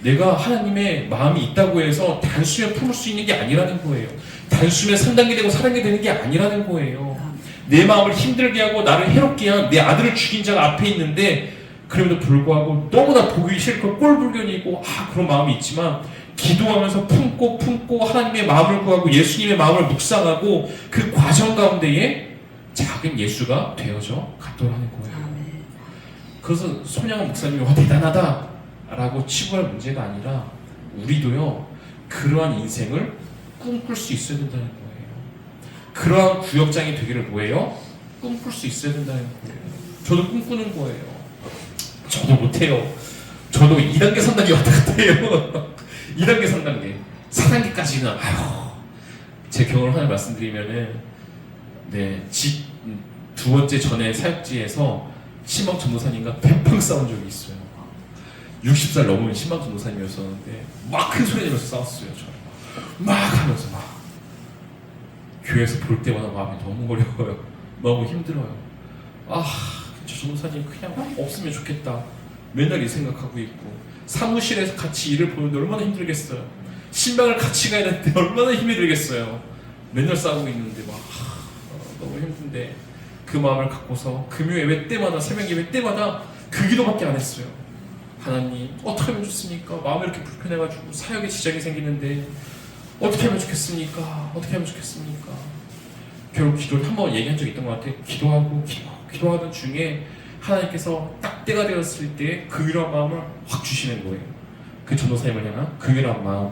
내가 하나님의 마음이 있다고 해서 단숨에 품을 수 있는 게 아니라는 거예요. 단숨에 상당히 되고 사랑이 되는 게 아니라는 거예요. 내 마음을 힘들게 하고 나를 해롭게 한 내 아들을 죽인 자가 앞에 있는데 그럼에도 불구하고 너무나 보기 싫고 꼴불견이고 그런 마음이 있지만 기도하면서 품고 하나님의 마음을 구하고 예수님의 마음을 묵상하고 그 과정 가운데에 작은 예수가 되어져 갔더라는 거예요. 그래서 손양원 목사님이 대단하다 라고 치부할 문제가 아니라 우리도요 그러한 인생을 꿈꿀 수 있어야 된다는 거예요. 그러한 구역장이 되기를 뭐예요? 꿈꿀 수 있어야 된다는 거예요. 저도 꿈꾸는 거예요. 저도 못해요. 저도 2단계 3단계 왔다 갔다 해요. 2단계 3단계 4단계까지는 제 경험을 하나 말씀드리면은 집 두 번째 전에 사역지에서 신방 전도사님과 팽팽 싸운 적이 있어요. 60살 넘은 신방 전도사님이었었는데 막 큰 소리 내면서 싸웠어요. 저를 막 하면서 교회에서 볼 때마다 마음이 너무 어려워요. 너무 힘들어요. 저 전도사님 그냥 없으면 좋겠다. 맨날 이 생각하고 있고 사무실에서 같이 일을 보는데 얼마나 힘들겠어요. 신방을 같이 가야 되는데 얼마나 힘이 들겠어요. 맨날 싸우고 있는데 너무 힘든데 그 마음을 갖고서 금요 예배 때마다 새벽 예배 때마다 그 기도밖에 안 했어요. 하나님 어떻게 하면 좋습니까? 마음이 이렇게 불편해가지고 사역에 지장이 생기는데 어떻게 하면 좋겠습니까? 어떻게 하면 좋겠습니까? 결국 기도를 한번 얘기한 적이 있던 것 같아요. 기도하던 중에 하나님께서 딱 때가 되었을 때 그 위로한 마음을 확 주시는 거예요. 그 전도사님을 향한 그 위로한 마음,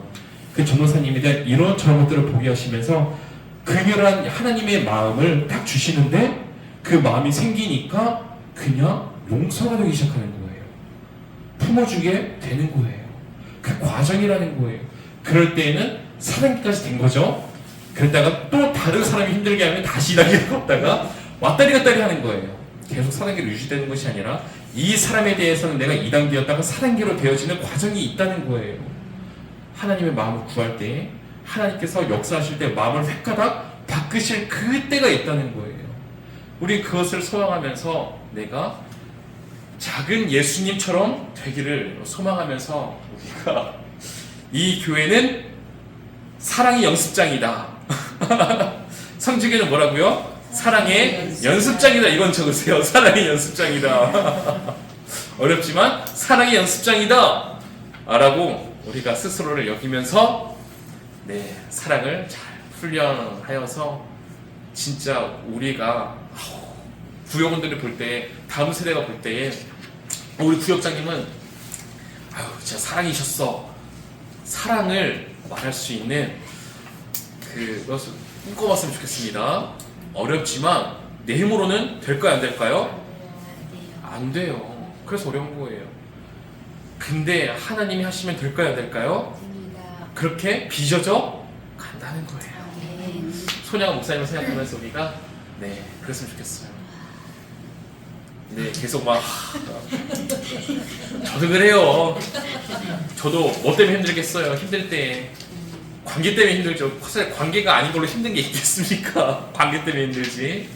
그 전도사님에 대한 이런저런 것들을 보게 하시면서 그 위로한 하나님의 마음을 딱 주시는데 그 마음이 생기니까 그냥 용서가 되기 시작하는 거예요. 품어주게 되는 거예요. 그 과정이라는 거예요. 그럴 때에는 4단계까지 된 거죠. 그러다가 또 다른 사람이 힘들게 하면 다시 2단계를 걷다가 왔다리 갔다리 하는 거예요. 계속 4단계로 유지되는 것이 아니라 이 사람에 대해서는 내가 2단계였다가 4단계로 되어지는 과정이 있다는 거예요. 하나님의 마음을 구할 때 하나님께서 역사하실 때 마음을 획가닥 바꾸실 그때가 있다는 거예요. 우리 그것을 소망하면서 내가 작은 예수님처럼 되기를 소망하면서 우리가 이 교회는 사랑의 연습장이다. 성직에는 뭐라고요? 사랑의 연습장이다. 이건 적으세요. 사랑의 연습장이다. 어렵지만 사랑의 연습장이다 라고 우리가 스스로를 여기면서 사랑을 잘 훈련하여서 진짜 우리가 구역원들을 볼 때, 다음 세대가 볼 때에 우리 구역장님은 진짜 사랑이셨어, 사랑을 말할 수 있는 그것을 꿈꿔봤으면 좋겠습니다. 어렵지만 내 힘으로는 될까요, 안 될까요? 안 돼요. 그래서 어려운 거예요. 근데 하나님이 하시면 될까요, 안 될까요? 그렇게 빚어져 간다는 거예요. 소녀가 목사님을 생각하면서 우리가 그랬으면 좋겠어요. 계속 막 저도 그래요. 저도 뭐 때문에 힘들겠어요. 힘들 때 관계 때문에 힘들죠. 사실 관계가 아닌 걸로 힘든 게 있겠습니까? 관계 때문에 힘들지.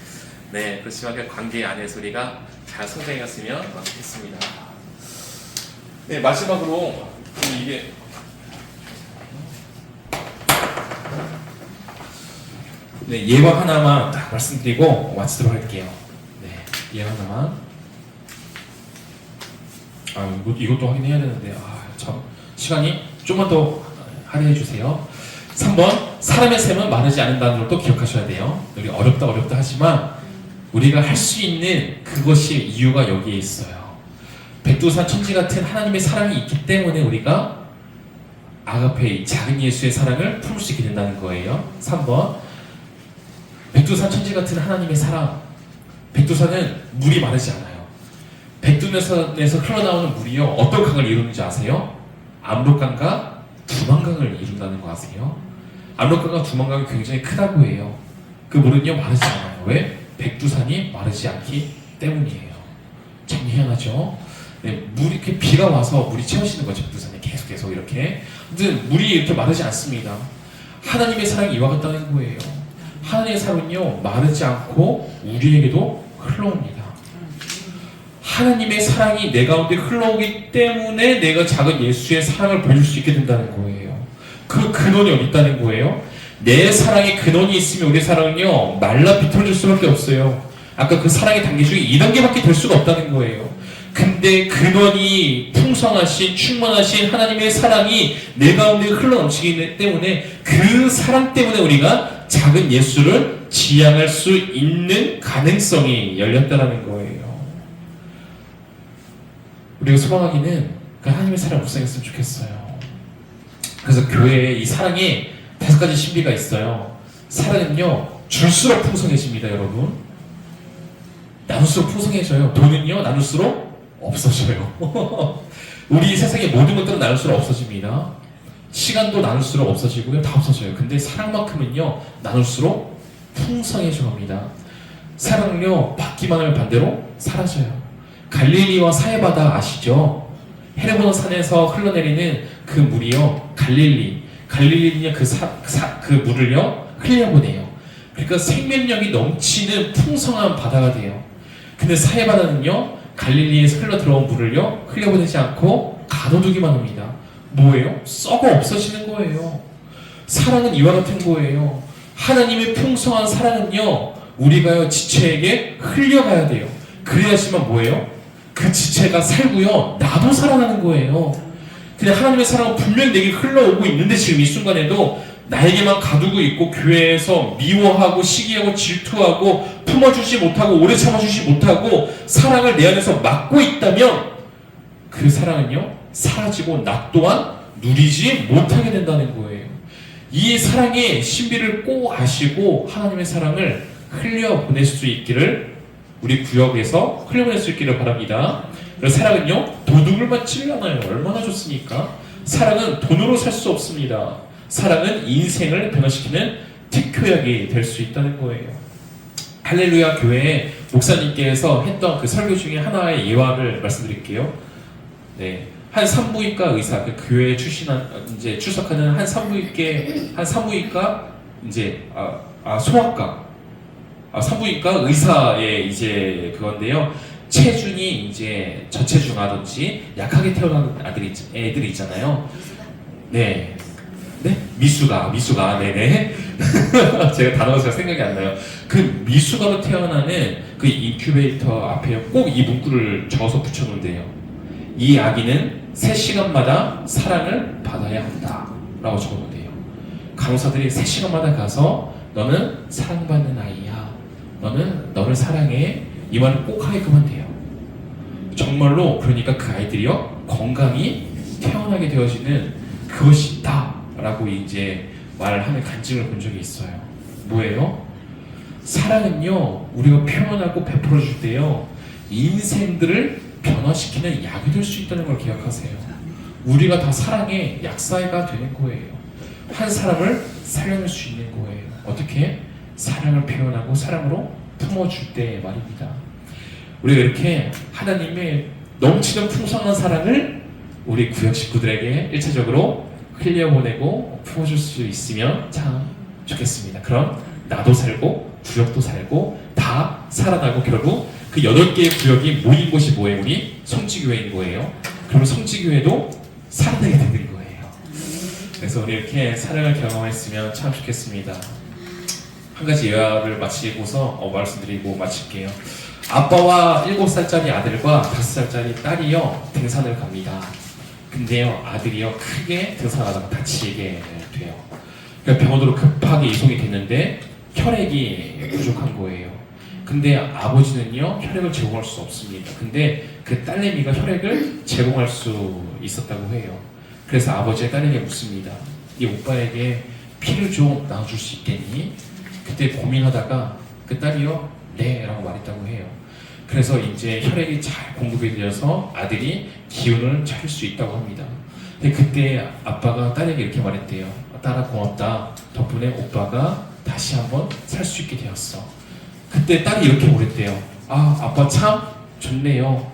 그렇지만 그 관계 안에서 우리가 잘 성장했으면 좋겠습니다. 마지막으로 이게 예화 하나만 딱 말씀드리고 마치도록 할게요. 예화 하나만. 이것도 확인해야 되는데 참 시간이 좀만 더 할애해 주세요. 3번, 사람의 셈은 마르지 않는다는 걸 또 기억하셔야 돼요. 우리 어렵다 하지만 우리가 할 수 있는 그것이 이유가 여기에 있어요. 백두산 천지 같은 하나님의 사랑이 있기 때문에 우리가 아가페, 작은 예수의 사랑을 품을 수 있게 된다는 거예요. 3번, 백두산 천지 같은 하나님의 사랑. 백두산은 물이 마르지 않아요. 백두산에서 흘러나오는 물이요, 어떤 강을 이루는지 아세요? 압록강과 두만강을 이룬다는 거 아세요? 압록강과 두만강이 굉장히 크다고 해요. 그 물은요 마르지 않아요. 왜? 백두산이 마르지 않기 때문이에요. 참 희한하죠? 물이 이렇게 비가 와서 물이 채워지는 거죠. 백두산에 계속 이렇게. 근데 물이 이렇게 마르지 않습니다. 하나님의 사랑이 이와 같다는 거예요. 하나님의 사랑은요 마르지 않고 우리에게도 흘러옵니다. 하나님의 사랑이 내 가운데 흘러오기 때문에 내가 작은 예수의 사랑을 보여줄 수 있게 된다는 거예요. 그 근원이 어디 있다는 거예요? 내 사랑의 근원이 있으면 우리 사랑은요 말라 비틀어질 수밖에 없어요. 아까 그 사랑의 단계 중에 2단계밖에 될 수가 없다는 거예요. 근데 근원이 풍성하신 충만하신 하나님의 사랑이 내 가운데 흘러넘치기 때문에 그 사랑 때문에 우리가 작은 예수를 지향할 수 있는 가능성이 열렸다는 거예요. 우리가 소망하기는 그 하나님의 사랑 묵상했으면 좋겠어요. 그래서 교회에 이 사랑에 5가지 신비가 있어요. 사랑은요 줄수록 풍성해집니다. 여러분, 나눌수록 풍성해져요. 돈은요 나눌수록 없어져요. 우리 세상의 모든 것들은 나눌수록 없어집니다. 시간도 나눌수록 없어지고요, 다 없어져요. 근데 사랑만큼은요 나눌수록 풍성해져 갑니다. 사랑은요 받기만 하면 반대로 사라져요. 갈릴리와 사해바다 아시죠? 헤르모노 산에서 흘러내리는 그 물이요 갈릴리는요 그 물을요 흘려보내요. 그러니까 생명력이 넘치는 풍성한 바다가 돼요. 근데 사해바다는요 갈릴리에서 흘러 들어온 물을요 흘려보내지 않고 가둬두기만 합니다. 뭐예요? 썩어 없어지는 거예요. 사랑은 이와 같은 거예요. 하나님의 풍성한 사랑은요 우리가요 지체에게 흘려가야 돼요. 그래야지만 뭐예요? 그 지체가 살고요 나도 살아나는 거예요. 근데 하나님의 사랑은 분명히 내게 흘러오고 있는데 지금 이 순간에도 나에게만 가두고 있고 교회에서 미워하고 시기하고 질투하고 품어주지 못하고 오래 참아주지 못하고 사랑을 내 안에서 막고 있다면 그 사랑은요 사라지고 나 또한 누리지 못하게 된다는 거예요. 이 사랑의 신비를 꼭 아시고 하나님의 사랑을 흘려보낼 수 있기를, 우리 구역에서 흘려보낼 수 있기를 바랍니다. 그래서 사랑은요 도둑을 맞지 않아요. 얼마나 좋습니까? 사랑은 돈으로 살 수 없습니다. 사랑은 인생을 변화시키는 특효약이 될 수 있다는 거예요. 할렐루야 교회에 목사님께서 했던 그 설교 중에 하나의 예화를 말씀드릴게요. 한 산부인과 의사, 그 교회에 이제 출석하는 한 산부인과 이제 소아과 산부인과 의사의 이제 그건데요. 체중이 이제 저체중하든지 약하게 태어나는 애들이 있잖아요. 네. 미수가 네네. 제가 단어가 잘 생각이 안 나요. 그 미수가로 태어나는 그 인큐베이터 앞에 꼭 이 문구를 적어서 붙여놓은대요. 이 아기는 3시간마다 사랑을 받아야 한다 라고 적어놓은대요. 간호사들이 3시간마다 가서 너는 사랑받는 아이야, 너는 너를 사랑해, 이 말을 꼭 하게끔 한대요. 정말로 그러니까 그 아이들이요 건강히 태어나게 되어지는 그것이 있다 라고 이제 말하는 간증을 본 적이 있어요. 뭐예요? 사랑은요 우리가 표현하고 베풀어 줄 때요 인생들을 변화시키는 약이 될 수 있다는 걸 기억하세요. 우리가 다 사랑의 약사가 되는 거예요. 한 사람을 살려낼 수 있는 거예요. 어떻게? 사랑을 표현하고 사랑으로 품어줄 때 말입니다. 우리가 이렇게 하나님의 넘치는 풍성한 사랑을 우리 구역 식구들에게 1차적으로 흘려보내고 품어줄 수 있으면 참 좋겠습니다. 그럼 나도 살고 구역도 살고 다 살아나고 결국 그 8개의 구역이 모인 곳이 뭐예요? 우리 성지교회인 거예요. 그러면 성지교회도 살아나게 되는 거예요. 그래서 우리 이렇게 사랑을 경험했으면 참 좋겠습니다. 한 가지 예화를 마치고서 말씀드리고 마칠게요. 아빠와 7살짜리 아들과 5살짜리 딸이요 등산을 갑니다. 근데요 아들이요 크게 등산하다가 다치게 돼요. 그러니까 병원으로 급하게 이송이 됐는데 혈액이 부족한 거예요. 근데 아버지는요 혈액을 제공할 수 없습니다. 근데 그 딸내미가 혈액을 제공할 수 있었다고 해요. 그래서 아버지가 딸에게 묻습니다. 이 오빠에게 피를 좀 나눠줄 수 있겠니? 그때 고민하다가 그 딸이요 네 라고 말했다고 해요. 그래서 이제 혈액이 잘 공급이 되어서 아들이 기운을 차릴 수 있다고 합니다. 근데 그때 아빠가 딸에게 이렇게 말했대요. 딸아 고맙다. 덕분에 오빠가 다시 한번 살 수 있게 되었어. 그때 딸이 이렇게 말했대요. 아 아빠 참 좋네요.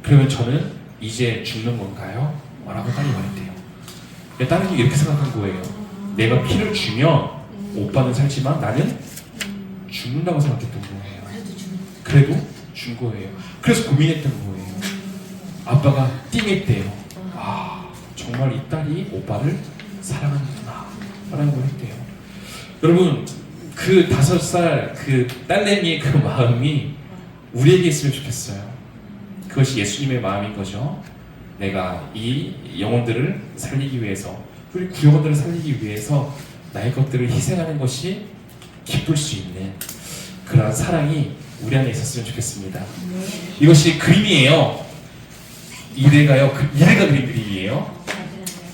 그러면 저는 이제 죽는 건가요? 라고 딸이 말했대요. 근데 딸은 이렇게 생각한 거예요. 내가 피를 주면 오빠는 살지만 나는 죽는다고 생각했던 거예요. 그래도 준 거예요. 그래서 고민했던 거예요. 아빠가 띵했대요. 아 정말 이 딸이 오빠를 사랑하는구나 라는 걸 했대요. 여러분 그 5살 그 딸내미의 그 마음이 우리에게 있으면 좋겠어요. 그것이 예수님의 마음인 거죠. 내가 이 영혼들을 살리기 위해서 우리 구역원들을 살리기 위해서 나의 것들을 희생하는 것이 기쁠 수 있는 그러한 사랑이 우리 안에 있었으면 좋겠습니다. 이것이 그림이에요. 이래가요. 이래가 그림이에요.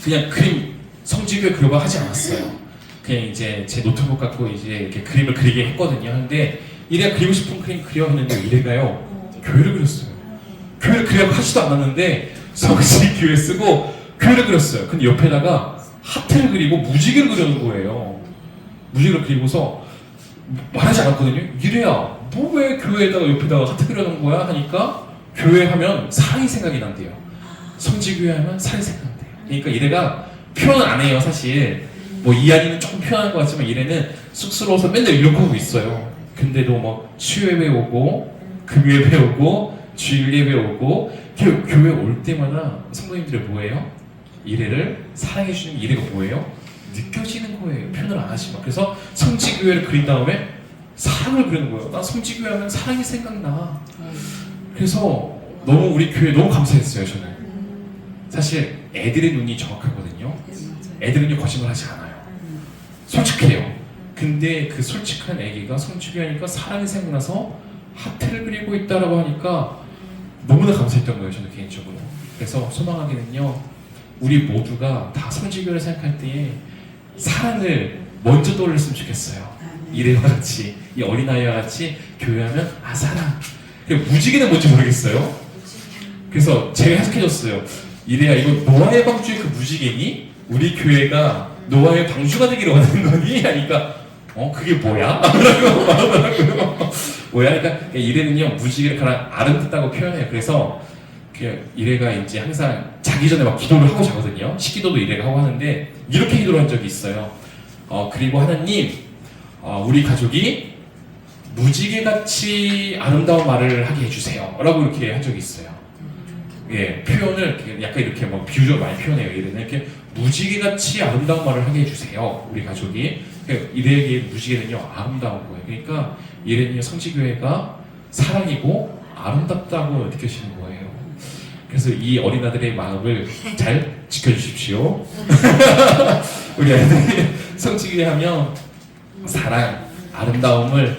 그냥 그림 성지교회 그려고 하지 않았어요. 그냥 이제 제 노트북 갖고 이제 이렇게 그림을 그리게 했거든요. 근데 이래가 그리고 싶은 그림 그려 했는데 이래가요 교회를 그렸어요. 교회를 그리려고 하지도 않았는데 성지교회 쓰고 교회를 그렸어요. 근데 옆에다가 하트를 그리고 무지개를 그려놓은 거예요. 무지개를 그리고서 말하지 않았거든요. 이래야 뭐 왜 교회에다가 옆에다가 하트 그려놓은 거야? 하니까 교회 하면 사랑이 생각이 난대요. 성지교회 하면 사랑이 생각난대요. 그러니까 이래가 표현을 안 해요. 사실 뭐 이한이는 조금 표현한 것 같지만 이래는 쑥스러워서 맨날 이렇게 하고 있어요. 근데도 뭐 수요예배 오고 금요예배 오고 주일예배 오고 교회 올 때마다 성도님들이 뭐예요? 이래를 사랑해주는 이래가 뭐예요? 느껴지는 거예요. 표현을 안 하지만. 그래서 성지교회를 그린 다음에 사랑을 그리는 거예요. 나 성지교회 하면 사랑이 생각나. 그래서 너무 우리 교회 너무 감사했어요. 저는 사실 애들의 눈이 정확하거든요. 애들은요 거짓말 하지 않아요. 솔직해요. 근데 그 솔직한 애기가 성지교회 하니까 사랑이 생각나서 하트를 그리고 있다라고 하니까 너무나 감사했던 거예요. 저는 개인적으로. 그래서 소망하기는요 우리 모두가 다 성지교회를 생각할 때에 사랑을 먼저 떠올렸으면 좋겠어요. 이래와 같이 이 어린아이와 같이 교회하면 아 사랑. 그리고 무지개는 뭔지 모르겠어요. 그래서 제가 해석해줬어요. 이래야 이거 노아의 방주의 그 무지개니? 우리 교회가 노아의 방주가 되기를 원하는 거니? 하니까 그게 뭐야? 라고 말하더라고요. 뭐야? 그러니까 이래는요 무지개를 가장 아름답다고 표현해요. 그래서 이래가 이제 항상 자기 전에 막 기도를 하고 자거든요. 식기도도 이래가 하고 하는데 이렇게 기도를 한 적이 있어요. 그리고 하나님 우리 가족이 무지개같이 아름다운 말을 하게 해주세요 라고 이렇게 한 적이 있어요. 예, 표현을 약간 이렇게 뭐 비유적으로 많이 표현해요. 이래는 이렇게 무지개같이 아름다운 말을 하게 해주세요. 우리 가족이. 이래에게 무지개는요 아름다운 거예요. 그러니까 이래는요 성지교회가 사랑이고 아름답다고 느껴지는 거예요. 그래서 이 어린아들의 마음을 잘 지켜주십시오. 우리 아이들이 성지교회 하면 사랑, 아름다움을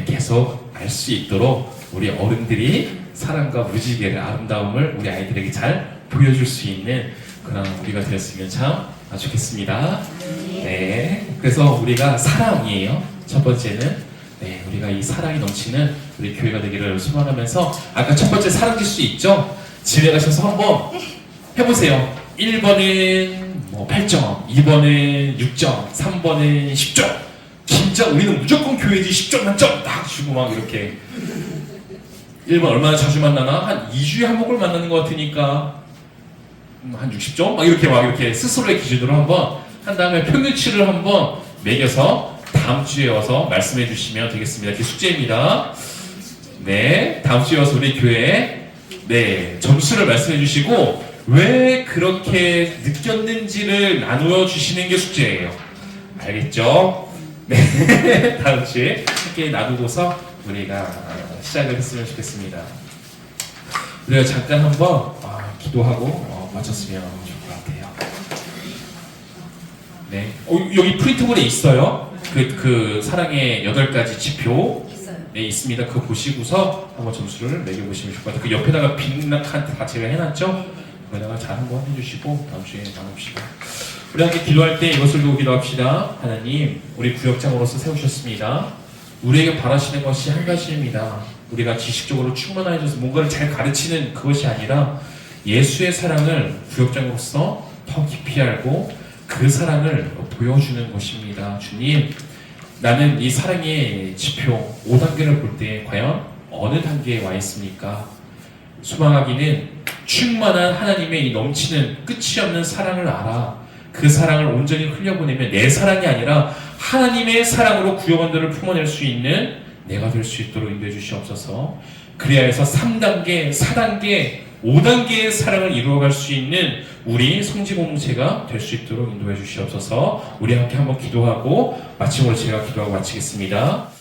계속 알 수 있도록 우리 어른들이 사랑과 무지개의 아름다움을 우리 아이들에게 잘 보여줄 수 있는 그런 우리가 되었으면 참 좋겠습니다. 네, 그래서 우리가 사랑이에요. 첫 번째는 우리가 이 사랑이 넘치는 우리 교회가 되기를 소망하면서 아까 첫 번째 사랑 지수 있죠? 집에 가셔서 한번 해보세요. 1번은 뭐 8점, 2번은 6점, 3번은 10점. 진짜 우리는 무조건 교회지 10점 만점 딱 주고 막 이렇게 1번 얼마나 자주 만나나? 한 2주에 한 번을 만나는 것 같으니까 한 60점? 막 이렇게 스스로의 기준으로 한번 한 다음에 평균치를 한번 매겨서 다음 주에 와서 말씀해 주시면 되겠습니다. 이게 숙제입니다. 네, 다음 주에 와서 우리 교회에 점수를 말씀해 주시고 왜 그렇게 느꼈는지를 나누어 주시는 게 숙제예요. 알겠죠? 네, 다음 주에 함께 나누고서 우리가 시작을 했으면 좋겠습니다. 우리가 잠깐 한번 기도하고 마쳤으면 좋을 것 같아요. 네, 여기 프린트볼에 있어요. 그 사랑의 8가지 지표. 있어요. 네, 있습니다. 그거 보시고서 한번 점수를 매겨보시면 좋을 것 같아요. 그 옆에다가 빈락한 다 제가 해놨죠? 거기다가 잘 한번 해주시고 다음 주에 나눕시다. 우리 함께 기도할 때 이것을 두고 기도합시다. 하나님, 우리 구역장으로서 세우셨습니다. 우리에게 바라시는 것이 한 가지입니다. 우리가 지식적으로 충만해져서 뭔가를 잘 가르치는 그것이 아니라 예수의 사랑을 구역장으로서 더 깊이 알고 그 사랑을 보여주는 것입니다. 주님, 나는 이 사랑의 지표 5단계를 볼 때 과연 어느 단계에 와 있습니까? 소망하기는 충만한 하나님의 이 넘치는 끝이 없는 사랑을 알아 그 사랑을 온전히 흘려보내면 내 사랑이 아니라 하나님의 사랑으로 구역원들을 품어낼 수 있는 내가 될 수 있도록 인도해 주시옵소서. 그래야 해서 3단계, 4단계, 5단계의 사랑을 이루어갈 수 있는 우리 성지 공동체가 될 수 있도록 인도해 주시옵소서. 우리 함께 한번 기도하고 마침으로 제가 기도하고 마치겠습니다.